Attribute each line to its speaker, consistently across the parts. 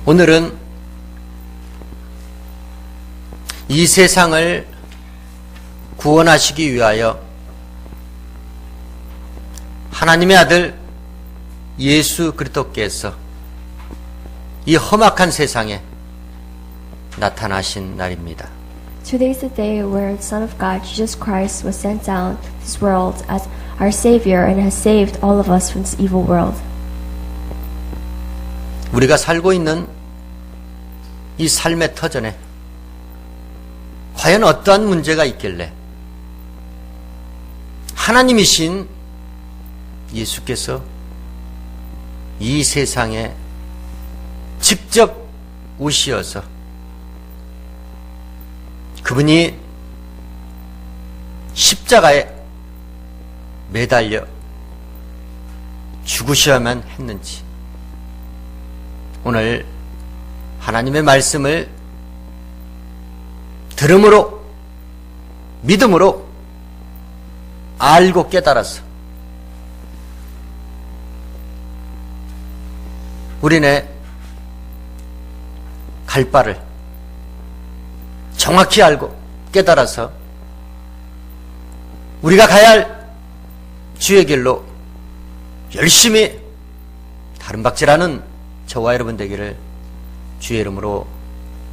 Speaker 1: 오늘은 이 세상을 구원하시기 위하여 하나님의 아들 예수 그리스도께서 이 험악한 세상에 나타나신 날입니다.
Speaker 2: Today is the day where the Son of God, Jesus Christ, was sent down to this world as our Savior and has saved all of us from this evil world.
Speaker 1: 우리가 살고 있는 이 삶의 터전에 과연 어떠한 문제가 있길래 하나님이신 예수께서 이 세상에 직접 오시어서 그분이 십자가에 매달려 죽으셔야만 했는지 오늘 하나님의 말씀을 들음으로 믿음으로 알고 깨달아서 우리네 갈 바를 정확히 알고 깨달아서 우리가 가야 할 주의 길로 열심히 다름박질하는 저와 여러분 되기를 주의 이름으로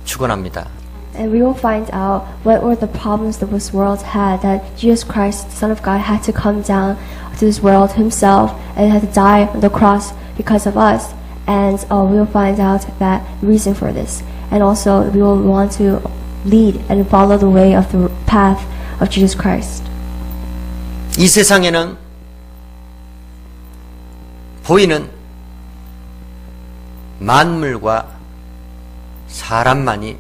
Speaker 1: 축원합니다.
Speaker 2: And we will find out what were the problems that this world had, that Jesus Christ, the Son of God, had to come down to this world himself and had to die on the cross because of us. And we will find out that reason for this. And also we will want to lead and follow the way of the path of Jesus Christ.
Speaker 1: 이 세상에는 보이는 만물과 사람만이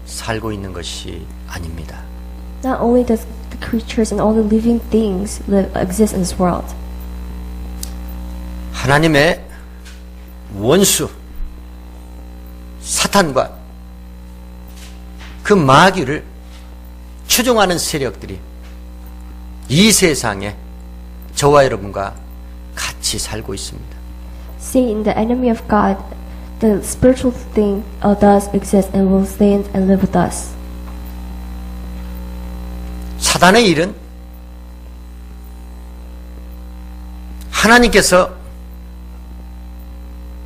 Speaker 1: 살고 있는 것이 아닙니다.
Speaker 2: Not only does the creatures and all the living things exist in this world.
Speaker 1: 하나님의 원수 사탄과 그 마귀를 추종하는 세력들이 이 세상에 저와 여러분과 같이 살고 있습니다.
Speaker 2: Satan, the enemy of God, the spiritual thing does exist and will stay and live with us.
Speaker 1: 사단의 일은 하나님께서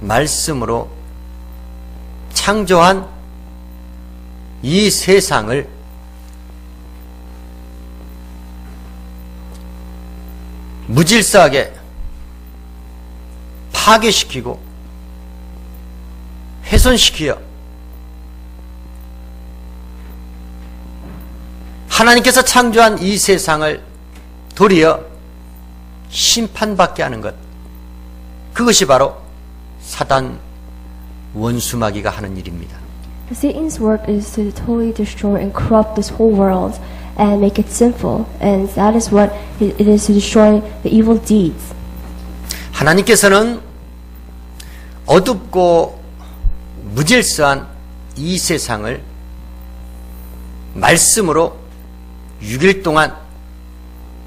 Speaker 1: 말씀으로 창조한 이 세상을 무질서하게 파괴시키고 훼손시키어 하나님께서 창조한 이 세상을 도리어 심판받게 하는 것, 그것이 바로 사단 원수마귀가 하는 일입니다.
Speaker 2: Satan's work is to totally destroy and corrupt this whole world and make it sinful, and that is what it is, to destroy the evil deeds.
Speaker 1: 하나님께서는 어둡고 무질서한 이 세상을 말씀으로 6일 동안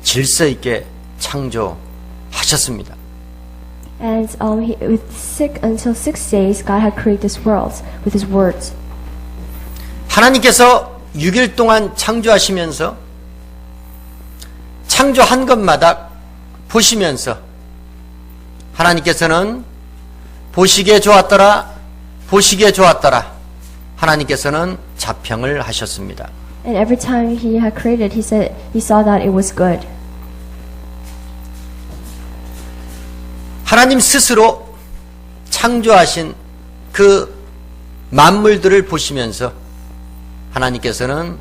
Speaker 1: 질서 있게 창조하셨습니다.
Speaker 2: And until 6 days, God had created this world with His words.
Speaker 1: 하나님께서 6일 동안 창조하시면서 창조한 것마다 보시면서 하나님께서는 보시기에 좋았더라, 보시기에 좋았더라. 하나님께서는 자평을 하셨습니다.
Speaker 2: And every time He had created, He said He saw that it was good.
Speaker 1: 하나님 스스로 창조하신 그 만물들을 보시면서 하나님께서는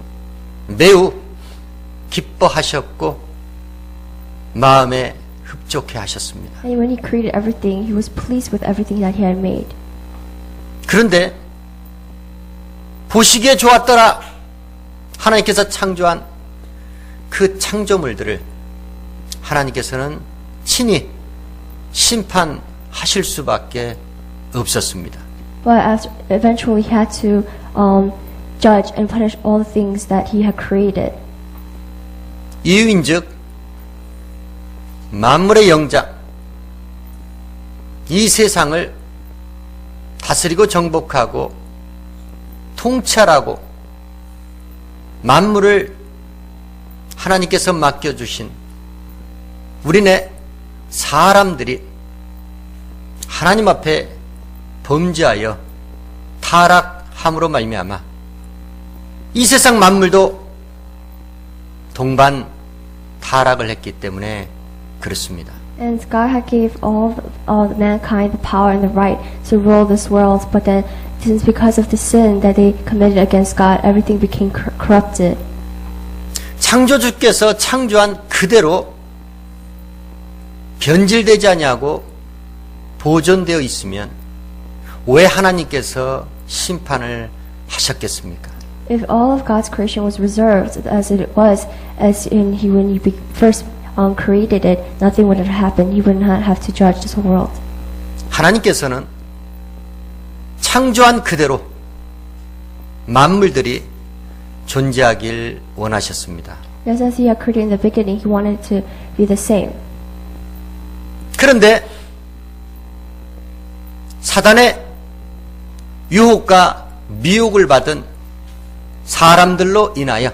Speaker 1: 매우 기뻐하셨고 마음에 흡족해 하셨습니다.
Speaker 2: And when He created everything, He was pleased with everything that He had made.
Speaker 1: 그런데 보시기에 좋았더라 하나님께서 창조한 그 창조물들을 하나님께서는 친히 심판하실 수밖에 없었습니다.
Speaker 2: But eventually He had to judge and punish all the things that He had created.
Speaker 1: 이유인즉 만물의 영장 이 세상을 다스리고 정복하고 통찰하고 만물을 하나님께서 맡겨주신 우리네 사람들이 하나님 앞에 범죄하여 타락함으로 말미암아 이 세상 만물도 동반 타락을 했기 때문에 그렇습니다.
Speaker 2: And God had gave all mankind the power and the right to rule this world, but then since because of the sin that they committed against God, everything became corrupted.
Speaker 1: 창조주께서 창조한 그대로 변질되지 아니하고 보존되어 있으면 왜 하나님께서 심판을 하셨겠습니까?
Speaker 2: If all of God's creation was reserved as it was, when He first created it, nothing would have happened. He would not have to judge this whole world.
Speaker 1: 하나님께서는 창조한 그대로 만물들이 존재하길 원하셨습니다.
Speaker 2: Just as He had created in the beginning, He wanted to be the same.
Speaker 1: 그런데 사단의 유혹과 미혹을 받은 사람들로 인하여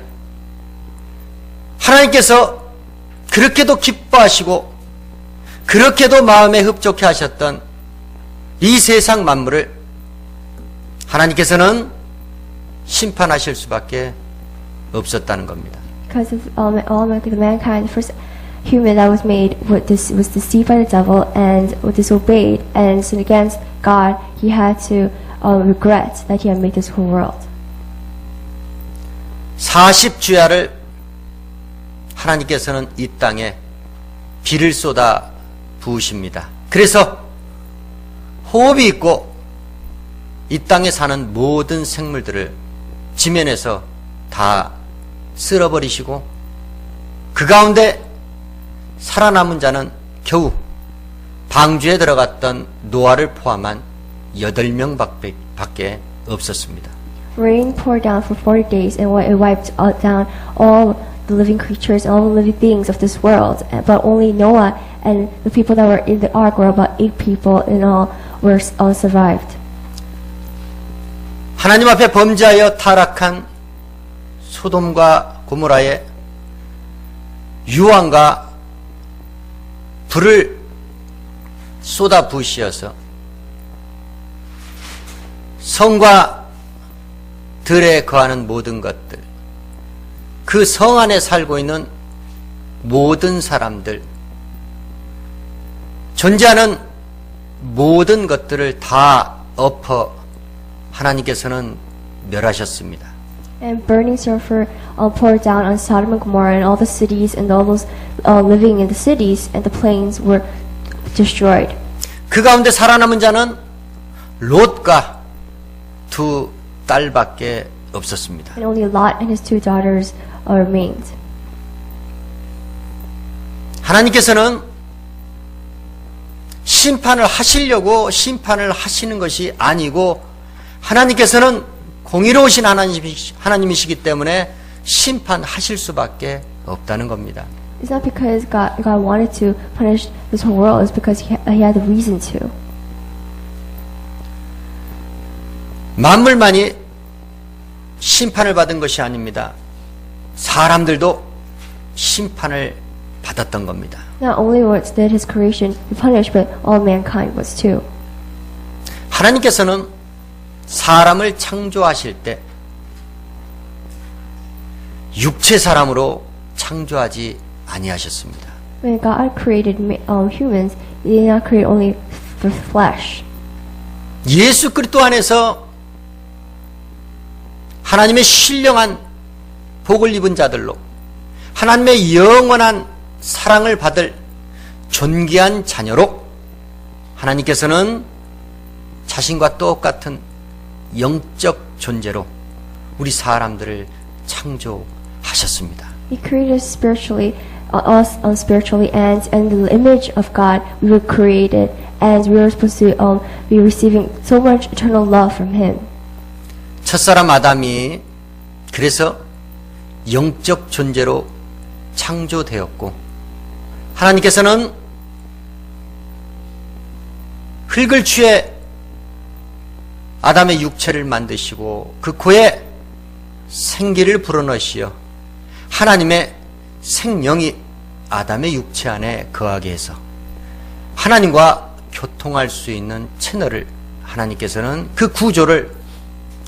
Speaker 1: 하나님께서 그렇게도 기뻐하시고 그렇게도 마음에 흡족해 하셨던 이 세상 만물을 하나님께서는 심판하실 수밖에 없었다는 겁니다.
Speaker 2: Because of all mankind, the first human that was made was deceived by the devil and disobeyed and sinned against God. He had to regret that He had made this whole world.
Speaker 1: 40주야를 하나님께서는 이 땅에 비를 쏟아 부으십니다. 그래서 호흡이 있고 이 땅에 사는 모든 생물들을 지면에서 다 쓸어버리시고 그 가운데 살아남은 자는 겨우 방주에 들어갔던 노아를 포함한 8명밖에 없었습니다.
Speaker 2: Rain poured down for 40 days and it wiped down all the living creatures and all the living beings of this world. But only Noah and the people that were in the ark were about 8 people in all survived.
Speaker 1: 하나님 앞에 범죄하여 타락한 소돔과 고모라의 유황과 불을 쏟아 부으시어서 성과 들에 거하는 모든 것들, 그 성 안에 살고 있는 모든 사람들, 존재하는 모든 것들을 다 엎어 하나님께서는 멸하셨습니다.
Speaker 2: And burning sulfur poured down on Sodom and Gomorrah and all the cities and all those living in the cities and the plains were destroyed.
Speaker 1: 그 가운데 살아남은 자는 롯과 2 딸밖에 없었습니다.
Speaker 2: And only Lot and his 2 daughters remained.
Speaker 1: 하나님께서는 심판을 하시려고 심판을 하시는 것이 아니고 하나님께서는 공의로우신 하나님이시기 때문에 심판하실 수밖에 없다는 겁니다.
Speaker 2: It's not because God wanted to punish this whole world. It's because He had the reason to.
Speaker 1: 만물만이 심판을 받은 것이 아닙니다. 사람들도 심판을 받았던 겁니다.
Speaker 2: Not only did His creation be punished, but all mankind was too.
Speaker 1: 하나님께서는 사람을 창조하실 때 육체 사람으로 창조하지 아니하셨습니다.
Speaker 2: When God created humans, He did not create only for flesh.
Speaker 1: 예수 그리스도 안에서 하나님의 신령한 복을 입은 자들로 하나님의 영원한 사랑을 받을 존귀한 자녀로 하나님께서는 자신과 똑같은 영적 존재로 우리 사람들을 창조하셨습니다.
Speaker 2: He created us spiritually, and in the image of God, we were created, and we were supposed to be receiving so much eternal love from Him.
Speaker 1: 첫사람 아담이 그래서 영적 존재로 창조되었고 하나님께서는 흙을 취해 아담의 육체를 만드시고 그 코에 생기를 불어넣으시어 하나님의 생명이 아담의 육체 안에 거하게 해서 하나님과 교통할 수 있는 채널을 하나님께서는 그 구조를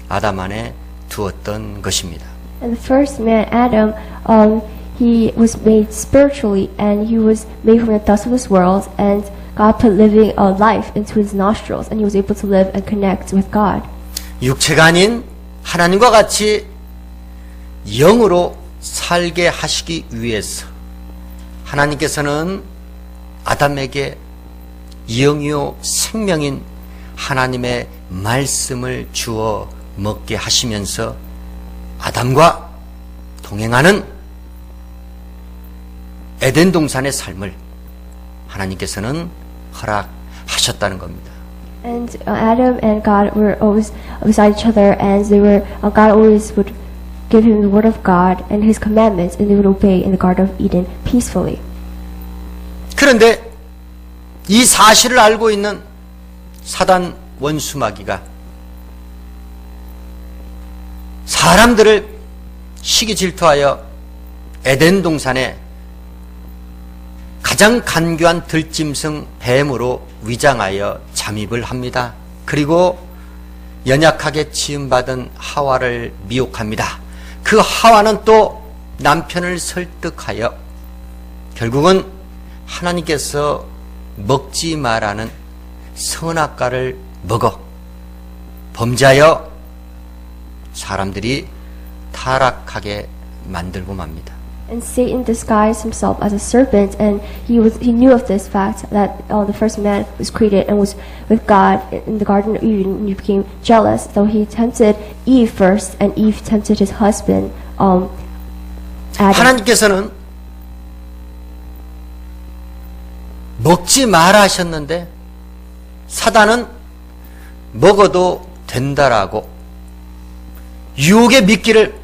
Speaker 1: 아담 안에 두었던 것입니다.
Speaker 2: And the first man, Adam, he was made spiritually, and he was made from the dust of this world, and God put living life into his nostrils, and he was able to live and connect with God.
Speaker 1: 육체가 아닌 하나님과 같이 영으로 살게 하시기 위해서 하나님께서는 아담에게 영이요 생명인 하나님의 말씀을 주어 먹게 하시면서 아담과 동행하는 에덴 동산의 삶을 하나님께서는 허락하셨다는 겁니다.
Speaker 2: And Adam and God were always beside each other, and God always would give him the word of God and His commandments, and they would obey in the Garden of Eden peacefully.
Speaker 1: 그런데 이 사실을 알고 있는 사단 원수마귀가 사람들을 시기 질투하여 에덴 동산에 가장 간교한 들짐승 뱀으로 위장하여 잠입을 합니다. 그리고 연약하게 지음받은 하와를 미혹합니다. 그 하와는 또 남편을 설득하여 결국은 하나님께서 먹지 말라는 선악과를 먹어 범죄하여 사람들이 타락하게 만들고 맙니다.
Speaker 2: And Satan disguised himself as a serpent, and he knew of this fact that the first man was created and was with God in the Garden of Eden, and he became jealous. So he tempted Eve first, and Eve tempted his husband, Adam.
Speaker 1: 하나님께서는 먹지 마라 하셨는데 사단은 먹어도 된다라고 유혹의 미끼를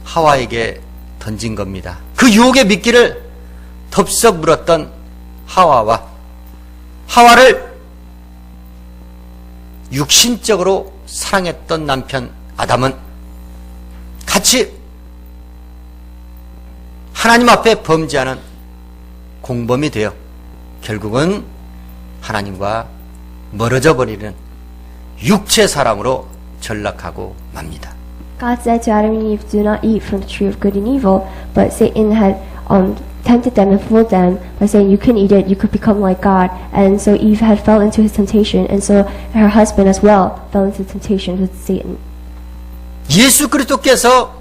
Speaker 1: 하와에게 던진 겁니다. 그 유혹의 미끼를 덥석 물었던 하와를 육신적으로 사랑했던 남편 아담은 같이 하나님 앞에 범죄하는 공범이 되어 결국은 하나님과 멀어져 버리는 육체 사람으로 전락하고 맙니다.
Speaker 2: God said to Adam and Eve, "Do not eat from the tree of good and evil." But Satan had tempted them and fooled them by saying, "You can eat it, you could become like God." And so Eve had fell into his temptation, and so her husband as well fell into temptation with Satan.
Speaker 1: 예수 그리스도께서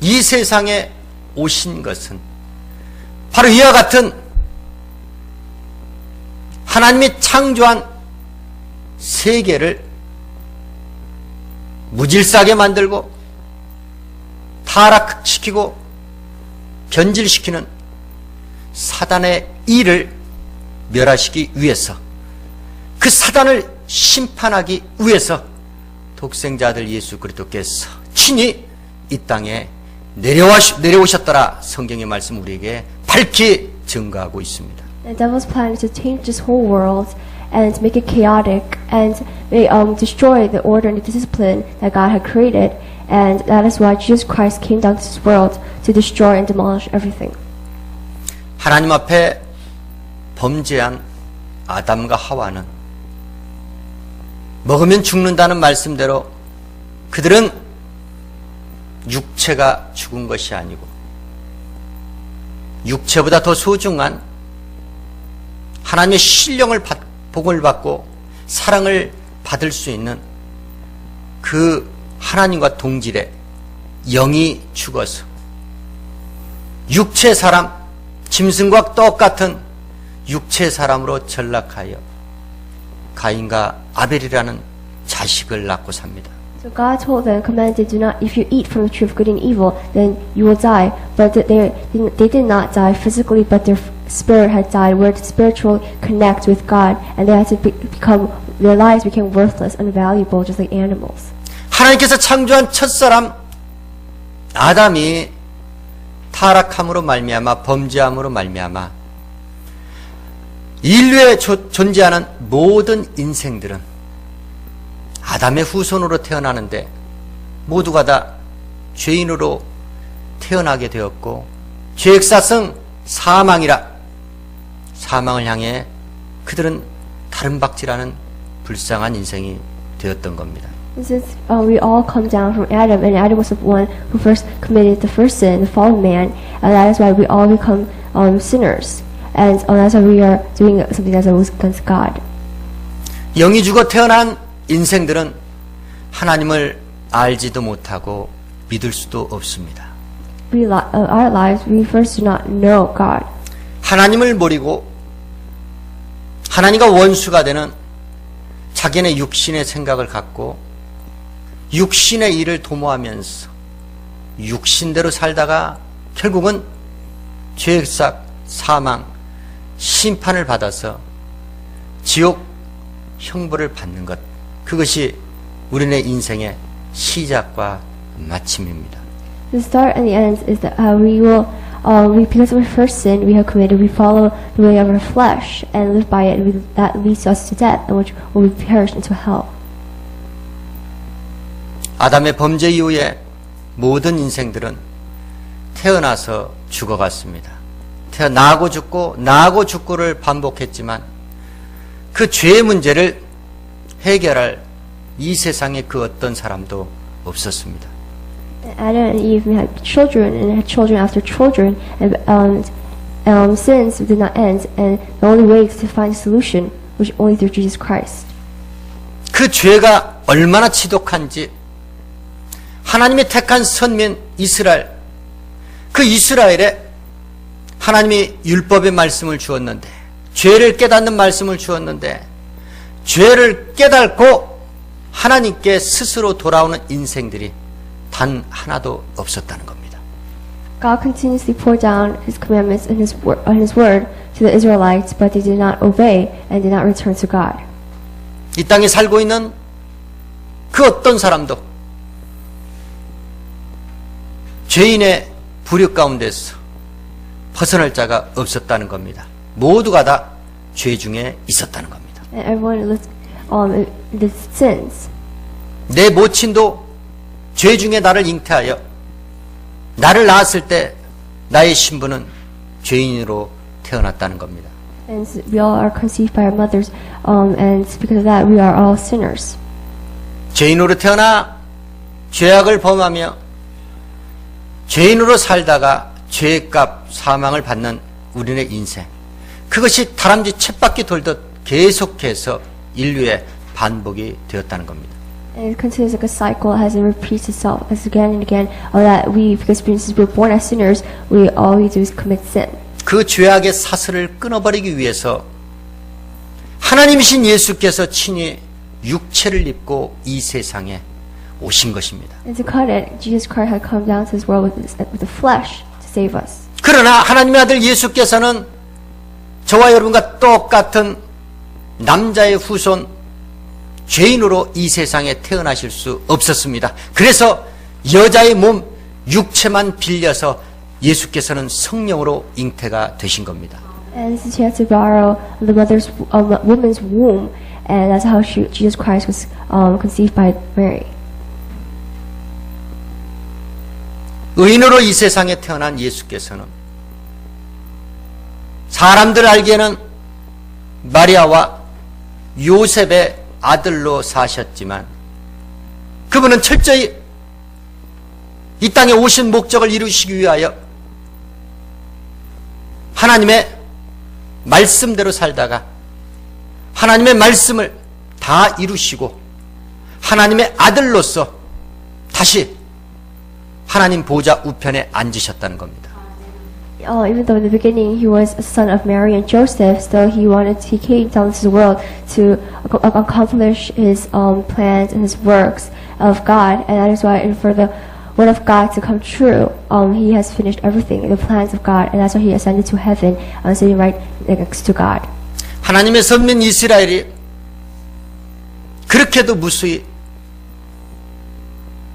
Speaker 1: 이 세상에 오신 것은 바로 이와 같은 하나님이 창조한 세계를 무질서하게 만들고 타락시키고 변질시키는 사단의 일을 멸하시기 위해서 그 사단을 심판하기 위해서 독생자들 예수 그리스도께서 친히 이 땅에 내려오셨더라 성경의 말씀 우리에게 밝히 증거하고 있습니다.
Speaker 2: The devil's plan is to change this whole world and make it chaotic and destroy the order and the discipline that God had created, and that is why Jesus Christ came down to this world to destroy and demolish everything.
Speaker 1: 하나님 앞에 범죄한 아담과 하와는 먹으면 죽는다는 말씀대로 그들은 육체가 죽은 것이 아니고 육체보다 더 소중한 하나님의 신령을 복을 받고 사랑을 받을 수 있는 그 하나님과 동질의 영이 죽어서 육체 사람, 짐승과 똑같은 육체 사람으로 전락하여 가인과 아벨이라는 자식을 낳고 삽니다.
Speaker 2: So God told them, commanded, "Do not. If you eat from the tree of good and evil, then you will die." But they did not die physically, but their spirit had died, where to spiritually connect with God, and they had to become. Their lives became worthless, unvaluable, just like animals.
Speaker 1: 하나님께서 창조한 첫사람 아담이 타락함으로 말미암아 범죄함으로 말미암아 인류에 존재하는 모든 인생들은 아담의 후손으로 태어나는데 모두가 다 죄인으로 태어나게 되었고 죄액사성 사망이라 사망을 향해 그들은 다른 박질하는 불쌍한 인생이 되었던 겁니다.
Speaker 2: Since we all come down from Adam, and Adam was the one who first committed the first sin, the fallen man, and that is why we all become sinners, and that's why we are doing something that's against God.
Speaker 1: 영이 죽어 태어난 인생들은 하나님을 알지도 못하고 믿을 수도 없습니다.
Speaker 2: Our lives, we first do not know God.
Speaker 1: 하나님을 모르고 하나님과 원수가 되는 자기네 육신의 생각을 갖고 육신의 일을 도모하면서 육신대로 살다가 결국은 죄악삭 사망 심판을 받아서 지옥 형벌을 받는 것, 그것이 우리네 인생의 시작과 마침입니다.
Speaker 2: The start and the end is that because of our first sin we have committed, we follow the way of our flesh and live by it. That leads us to death, and which will be perished into hell.
Speaker 1: 아담의 범죄 이후에 모든 인생들은 태어나서 죽어갔습니다. 나고 죽고 나고 죽고를 반복했지만 그 죄의 문제를 해결할 이 세상에 그 어떤 사람도 없었습니다.
Speaker 2: Adam and Eve had children and had children after children, and sins did not end, and the only way to find a solution was only through Jesus Christ.
Speaker 1: 그 죄가 얼마나 지독한지 하나님이 택한 선민 이스라엘, 그 이스라엘에 하나님이 율법의 말씀을 주었는데, 죄를 깨닫는 말씀을 주었는데, 죄를 깨닫고 하나님께 스스로 돌아오는 인생들이 단 하나도 없었다는 겁니다.
Speaker 2: God continuously poured down His commandments and His word to the Israelites, but they did not obey and did not return to God.
Speaker 1: 이 땅에 살고 있는 그 어떤 사람도 죄인의 부류 가운데서 벗어날 자가 없었다는 겁니다. 모두가 다 죄 중에 있었다는 겁니다.
Speaker 2: And everyone lived in the sins.
Speaker 1: 내 모친도 죄 중에 나를 잉태하여 나를 낳았을 때 나의 신부는 죄인으로 태어났다는 겁니다.
Speaker 2: And we all are conceived by our mothers, and because of that, we are all sinners.
Speaker 1: 죄인으로 태어나 죄악을 범하며 죄인으로 살다가 죄값 사망을 받는 우리의 인생, 그것이 다람쥐 쳇바퀴 돌듯 계속해서 인류의 반복이 되었다는 겁니다.
Speaker 2: And it continues like a cycle as it repeats itself as again and again. That we, because since we're born as sinners, all we do is commit sin.
Speaker 1: 그 죄악의 사슬을 끊어버리기 위해서 하나님이신 예수께서 친히 육체를 입고 이 세상에 오신 것입니다.
Speaker 2: And to cut it, Jesus Christ had come down to this world with the flesh to save us.
Speaker 1: 그러나 하나님의 아들 예수께서는 저와 여러분과 똑같은 남자의 후손 죄인으로 이 세상에 태어나실 수 없었습니다. 그래서 여자의 몸 육체만 빌려서 예수께서는 성령으로 잉태가 되신 겁니다.
Speaker 2: And since he had to borrow the woman's womb, and that's how Jesus Christ was conceived by Mary.
Speaker 1: 의인으로 이 세상에 태어난 예수께서는 사람들 알기에는 마리아와 요셉의 아들로 사셨지만 그분은 철저히 이 땅에 오신 목적을 이루시기 위하여 하나님의 말씀대로 살다가 하나님의 말씀을 다 이루시고 하나님의 아들로서 다시 하나님 보좌 우편에 앉으셨다는 겁니다.
Speaker 2: Even though in the beginning he was a son of Mary and Joseph, still he came down to the world to accomplish his plans and his works of God, and that is why for the word of God to come true, he has finished everything, the plans of God, and that's why he ascended to heaven, sitting right next to God.
Speaker 1: 하나님의 선민 이스라엘이 그렇게도 무수히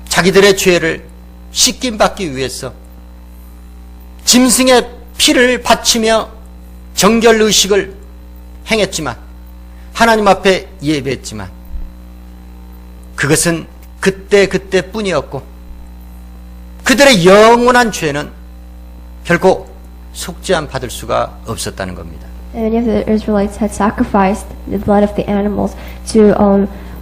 Speaker 1: 자기들의 죄를 씻김받기 위해서 짐승의 피를 바치며 정결의식을 행했지만 하나님 앞에 예배했지만 그것은 그때뿐이었고 그들의 영원한 죄는 결코 속죄함 받을 수가 없었다는 겁니다.
Speaker 2: And many of the Israelites had sacrificed the blood of the animals to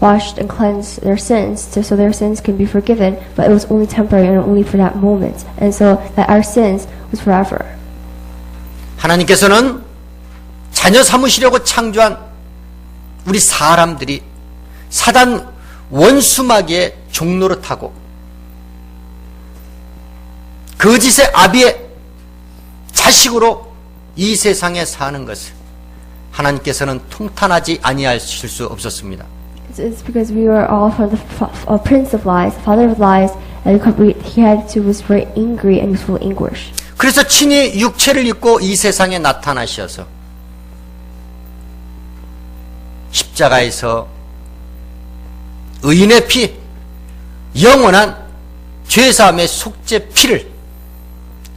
Speaker 2: wash and cleanse their sins, so their sins can be forgiven, but it was only temporary and only for that moment. And so that our sins was forever.
Speaker 1: 하나님께서는 자녀 삼으시려고 창조한 우리 사람들이 사단 원수마귀의 종로를 타고 거짓의 아비의 자식으로 이 세상에 사는 것을 하나님께서는 통탄하지 아니하실 수 없었습니다.
Speaker 2: It's because we were all from the prince of lies, father of lies, and was very angry and was full of anguish.
Speaker 1: 그래서 친히 육체를 입고 이 세상에 나타나셔서 십자가에서 의인의 피, 영원한 죄사함의 속죄 피를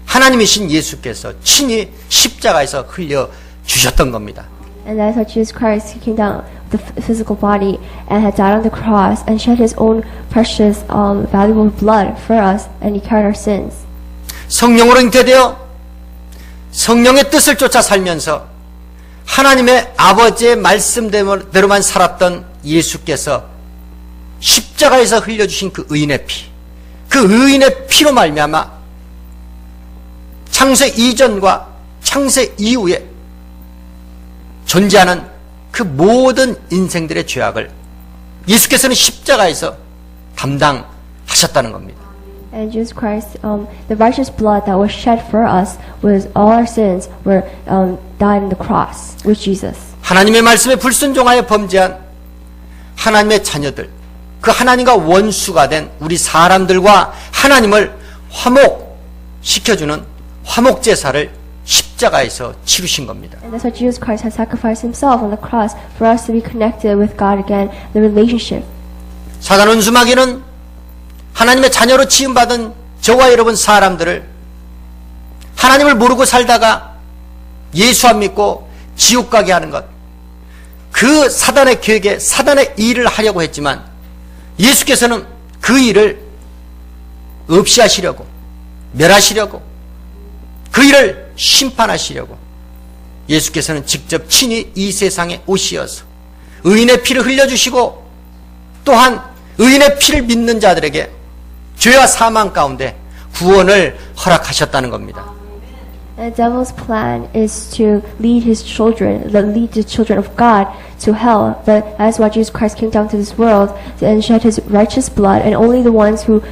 Speaker 1: 하나님이신 예수께서 친히 십자가에서 흘려 주셨던 겁니다.
Speaker 2: And that's how Jesus Christ came down with the physical body and had died on the cross and shed his own precious, valuable blood for us, and he carried our sins.
Speaker 1: 성령으로 잉태되어 성령의 뜻을 쫓아 살면서 하나님의 아버지의 말씀대로만 살았던 예수께서 십자가에서 흘려주신 그 의인의 피, 그 의인의 피로 말미암아 창세 이전과 창세 이후에 존재하는 그 모든 인생들의 죄악을 예수께서는 십자가에서 담당하셨다는 겁니다.
Speaker 2: And Jesus Christ, the righteous blood that was shed for us, was all our sins were died on the cross with Jesus.
Speaker 1: 하나님의 말씀에 불순종하여 범죄한 하나님의 자녀들, 그 하나님과 원수가 된 우리 사람들과 하나님을 화목시켜주는 화목제사를 십자가에서 치르신 겁니다.
Speaker 2: And that's why Jesus Christ has sacrificed himself on the cross for us to be connected with God again, the relationship.
Speaker 1: 사단 원수마귀는 하나님의 자녀로 지음받은 저와 여러분 사람들을 하나님을 모르고 살다가 예수 안 믿고 지옥 가게 하는 것, 그 사단의 계획에 사단의 일을 하려고 했지만 예수께서는 그 일을 없이 하시려고, 멸하시려고, 그 일을 심판하시려고 예수께서는 직접 친히 이 세상에 오시어서 의인의 피를 흘려주시고 또한 의인의 피를 믿는 자들에게 죄와 사망 가운데 구원을 허락하셨다는 겁니다.
Speaker 2: And the devil's plan is to lead his children, lead the children of God to hell. But that's why Jesus Christ came down to this world and shed his righteous blood, and only the ones who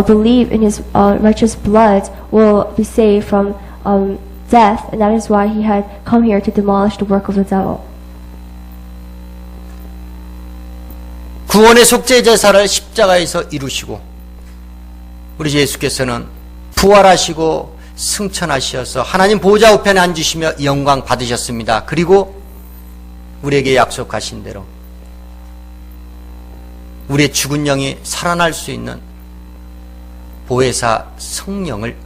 Speaker 2: believe in his righteous blood will be saved from death. And that is why he had come here to demolish the work of the devil.
Speaker 1: 구원의 속죄 제사를 십자가에서 이루시고 우리 예수께서는 부활하시고 승천하셔서 하나님 보좌 우편에 앉으시며 영광 받으셨습니다. 그리고 우리에게 약속하신 대로 우리의 죽은 영이 살아날 수 있는 보혜사 성령을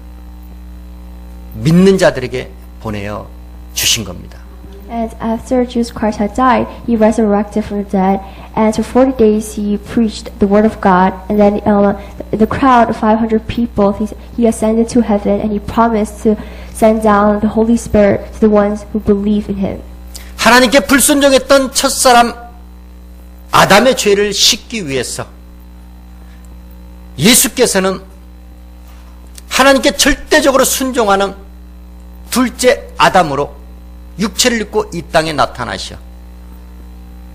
Speaker 1: 믿는 자들에게 보내어 주신 겁니다.
Speaker 2: And after Jesus Christ had died, he resurrected from the dead, and for 40 days he preached the word of God, and then the crowd of 500 people, he ascended to heaven, and he promised to send down the Holy Spirit to the ones who believe in him.
Speaker 1: 하나님께 불순종했던 첫사람 아담의 죄를 씻기 위해서 예수께서는 하나님께 절대적으로 순종하는 둘째 아담으로 육체를 입고 이 땅에 나타나셔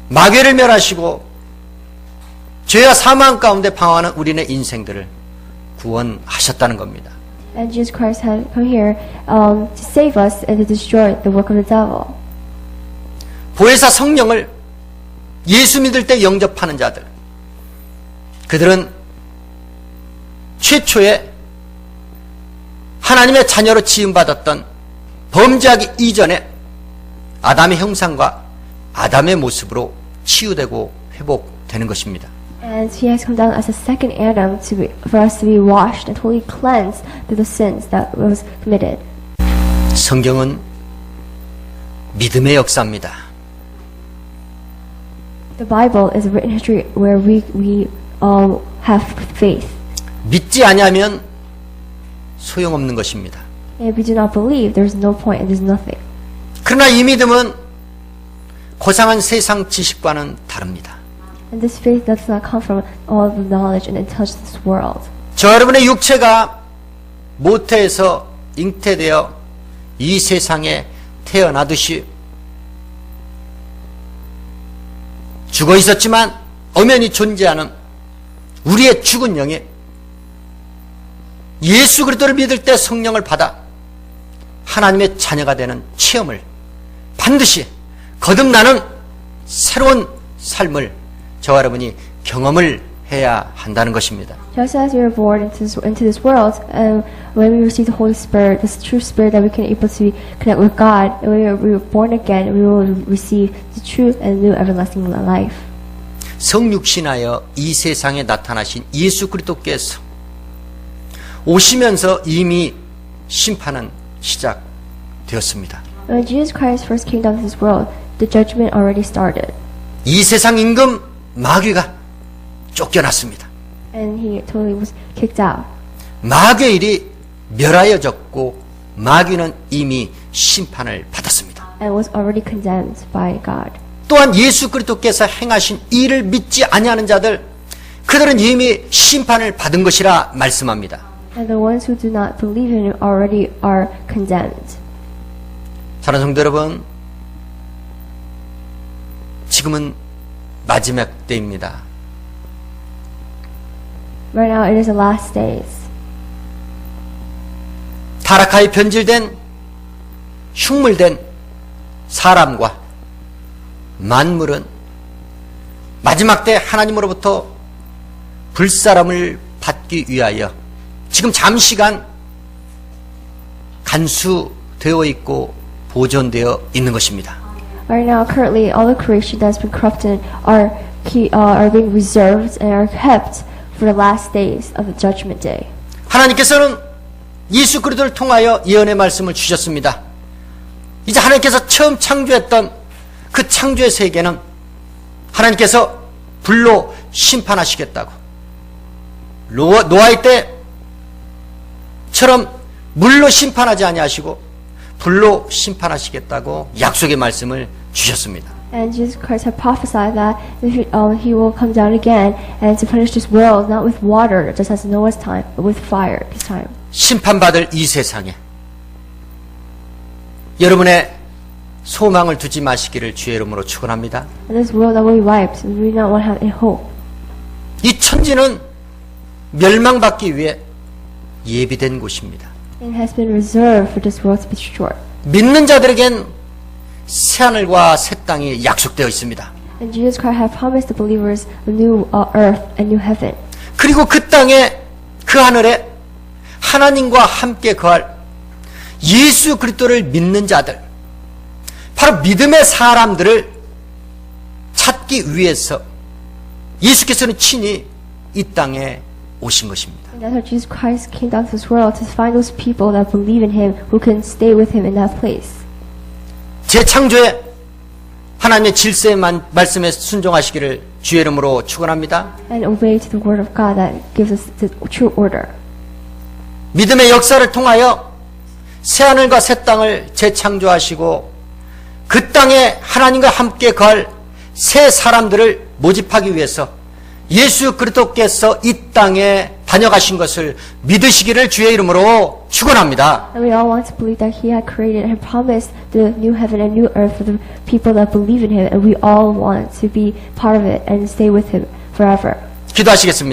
Speaker 1: 마귀를 멸하시고 죄와 사망 가운데 방황하는 우리네 인생들을 구원하셨다는 겁니다.
Speaker 2: And Jesus Christ had come here to save us and to destroy the work of the devil.
Speaker 1: 보혜사 성령을 예수 믿을 때 영접하는 자들, 그들은 최초에 하나님의 자녀로 지음받았던 범죄하기 이전에 아담의 형상과 아담의 모습으로 치유되고 회복되는 것입니다.
Speaker 2: And he has come down as a second Adam for us to be washed and totally cleansed through the sins that was committed.
Speaker 1: 성경은 믿음의 역사입니다.
Speaker 2: The Bible is a written history where we have faith.
Speaker 1: 믿지 아니하면 소용없는 것입니다.
Speaker 2: And if we do not believe, there's no point and there's nothing.
Speaker 1: 그러나 이 믿음은 고상한 세상 지식과는 다릅니다.
Speaker 2: And this faith does not come from all the knowledge and intelligence of this world.
Speaker 1: 저 여러분의 육체가 모태에서 잉태되어 이 세상에 태어나듯이 죽어 있었지만 엄연히 존재하는 우리의 죽은 영이 예수 그리스도를 믿을 때 성령을 받아 하나님의 자녀가 되는 체험을 반드시 거듭나는 새로운 삶을 저와 여러분이 경험을 해야 한다는 것입니다.
Speaker 2: Just as we are born into this world, when we receive the Holy Spirit, this true Spirit that we can able to connect with God, and when we are born again, we will receive the true and new everlasting life.
Speaker 1: 성육신하여 이 세상에 나타나신 예수 그리스도께서 오시면서 이미 심판은 시작되었습니다.
Speaker 2: When Jesus Christ first came down to this world, the judgment already started.
Speaker 1: 이 세상 임금 마귀가 쫓겨났습니다.
Speaker 2: And he totally was kicked out.
Speaker 1: 마귀의 일이 멸하여졌고 마귀는 이미 심판을 받았습니다.
Speaker 2: And was already condemned by God.
Speaker 1: 또한 예수 그리스도께서 행하신 일을 믿지 아니하는 자들 그들은 이미 심판을 받은 것이라 말씀합니다.
Speaker 2: And the ones who do not believe in him already are condemned.
Speaker 1: 사랑하는 성도 여러분, 지금은 마지막 때입니다.
Speaker 2: Right now it is the last days.
Speaker 1: 타락하여 변질된 흉물된 사람과 만물은 마지막 때 하나님으로부터 불사람을 받기 위하여 지금 잠시간 간수되어 있고 보존되어 있는 것입니다.
Speaker 2: Right now, currently, all the creation that has been corrupted are being reserved and are kept for the last days of the judgment day.
Speaker 1: 하나님께서는 예수 그리스도를 통하여 예언의 말씀을 주셨습니다. 이제 하나님께서 처음 창조했던 그 창조의 세계는 하나님께서 불로 심판하시겠다고 노아의 때처럼 물로 심판하지 아니하시고 불로 심판하시겠다고 약속의 말씀을 주셨습니다.
Speaker 2: And Jesus Christ had prophesied that he will come down again and to punish this world not with water, just as Noah's time, but with fire this time.
Speaker 1: 심판받을 이 세상에 여러분의 소망을 두지 마시기를 주의 이름으로 축원합니다.
Speaker 2: And this world that will be wiped, we do not want to have any hope.
Speaker 1: 이 천지는 멸망받기 위해 예비된 곳입니다.
Speaker 2: It has been reserved for this world to be destroyed.
Speaker 1: 믿는 자들에겐 새하늘과 새 땅이 약속되어 있습니다.
Speaker 2: And Jesus Christ had promised the believers a new earth and new heaven.
Speaker 1: 그리고 그 땅에 그 하늘에 하나님과 함께 거할 예수 그리스도를 믿는 자들, 바로 믿음의 사람들을 찾기 위해서 예수께서는 친히 이 땅에 오신 것입니다.
Speaker 2: And that's why Jesus Christ came down to this world to find those people that believe in Him who can stay with Him in that place.
Speaker 1: 재창조에 하나님의 질서의 말씀에 순종하시기를 주의 이름으로 축원합니다.
Speaker 2: And obey to the word of God that gives us the true order.
Speaker 1: 믿음의 역사를 통하여 새하늘과 새 땅을 재창조하시고 그 땅에 하나님과 함께 거할 새 사람들을 모집하기 위해서 예수 그리스도께서 이 땅에 다녀가신 것을 믿으시기를 주의 이름으로 축원합니다.
Speaker 2: And we all want to believe that He had created and promised the new heaven and new earth for the people that believe in Him, and we all want to be part of it and stay with Him forever.
Speaker 1: 기도하시겠습니다.